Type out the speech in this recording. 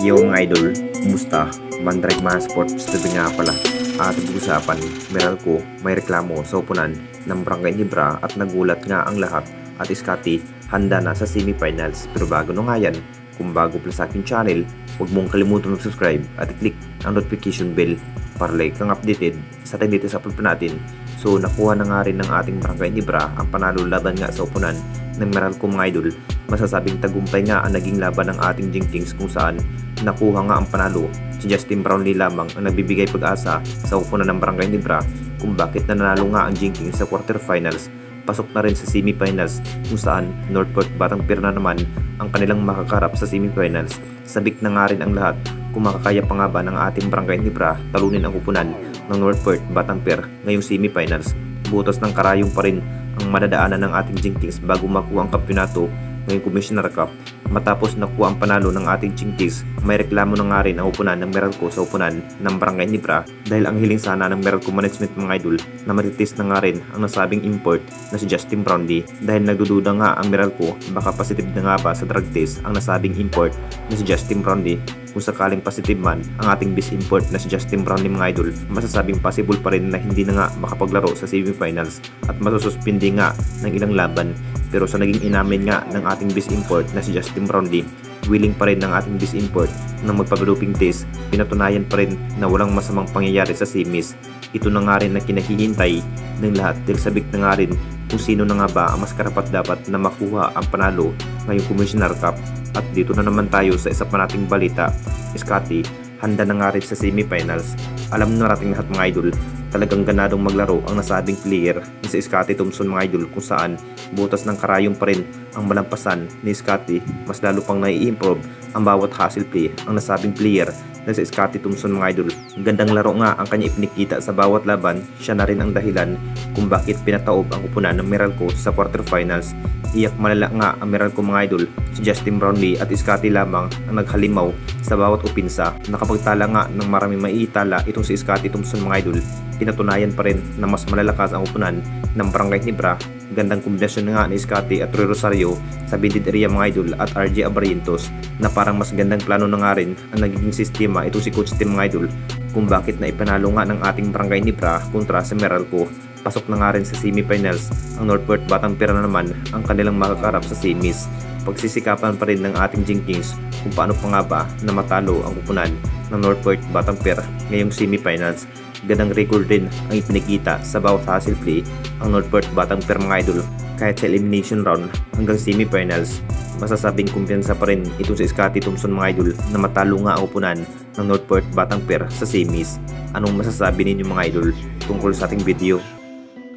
Yo mga idol, kumusta? Mandrake mga sports TV nga pala. At pag-usapan, Meralco may reklamo sa upunan ng Barangay Nibra at nagulat nga ang lahat at Scotty handa na sa semifinals. Pero bago na nga yan, kung bago pa sa aking channel, huwag mong kalimutan mag-subscribe at i-click ang notification bell para like kang updated sa ating dito sa upload natin. So nakuha na nga rin ng ating Barangay Nibra ang panalo laban nga sa upunan ng Meralco mga idol. Masasabing tagumpay nga ang naging laban ng ating Jingkings kung saan nakuha nga ang panalo. Si Justin Brownlee lamang ang nagbibigay pag-asa sa upunan ng Barangay Nibra kung bakit nanalo nga ang Jingkings sa quarterfinals. Pasok na rin sa semifinals kung saan Northport Batangpier na naman ang kanilang makakarap sa semifinals. Sabik na nga rin ang lahat kung makakaya pa nga ba ng ating Barangay Nibra talunin ang upunan ng Northport Batangpier ngayong semifinals. Butas ng karayong pa rin ang madadaanan ng ating Jingkings bago makuha ang kampyonato ngayong Commissioner Cup. Matapos nakuha ang panalo ng ating Jingkings, may reklamo na nga rin ang upunan ng Meralco sa upunan ng Barangay Nibra dahil ang hiling sana ng Meralco management mga idol na matitis na nga rin ang nasabing import na si Justin Brownlee dahil nagdududa nga ang Meralco baka positive na nga ba sa drug test ang nasabing import na si Justin Brownlee. Kung sakaling positive man ang ating bis import na si Justin Brownlee mga idol, masasabing possible pa rin na hindi na nga makapaglaro sa semifinals at masususpindi nga ng ilang laban. Pero sa naging inamin nga ng ating bis import na si Justin Brownlee, willing pa rin ng ating bis import na magpag-doping test. Pinatunayan pa rin na walang masamang pangyayari sa semis. Ito na nga rin na kinahihintay ng lahat dahil sabik na nga rin kung sino na nga ba ang mas karapat dapat na makuha ang panalo ngayong Commissioner Cup. At dito na naman tayo sa isa pa nating balita. Scotty handa na nga rin sa semifinals. Alam na nating lahat mga idol, talagang ganadong maglaro ang nasabing player ni si Scotty Thompson mga idol kung saan butas ng karayong pa rin ang malampasan ni Scotty. Mas lalo pang nai-improve ang bawat hustle play ang nasabing player na si Scotty Thompson mga idol. Gandang laro nga ang kanya ipinikita sa bawat laban. Siya na rin ang dahilan kung bakit pinataob ang upunan ng Meralco sa quarterfinals. Iyak malala nga ang Meralco mga idol. Si Justin Brownlee at Scotty lamang ang naghalimaw sa bawat upinsa. Nakapagtala nga ng maraming maiitala itong si Scotty Thompson mga idol. Pinatunayan pa rin na mas malalakas ang upunan ng Barangay Nibra. Gandang kombinasyon nga ni Scotty at Roy Rosario sa bindid area mga idol at RJ Abarientos na parang mas gandang plano na nga rin ang nagiging sistema ito si Coach Tim mga idol kung bakit na ipanalo nga ng ating Barangay Nibra kontra sa Meralco. Pasok na nga rin sa semifinals ang Northport Batangpier na naman ang kanilang makakarap sa semis. Pagsisikapan pa rin ng ating Jingkings kung paano pa nga ba na matalo ang upunan ng Northport Batangpier ngayong semifinals. Gandang record din ang ipinakita sa bawat hustle play ang Northport Batangpier mga idol. Kahit sa elimination round hanggang semifinals, masasabing kumpiyansa pa rin ito si Scotty Thompson mga idol na matalo nga ang upunan ng Northport Batangpier sa semis. Anong masasabi ninyo mga idol tungkol sa ating video?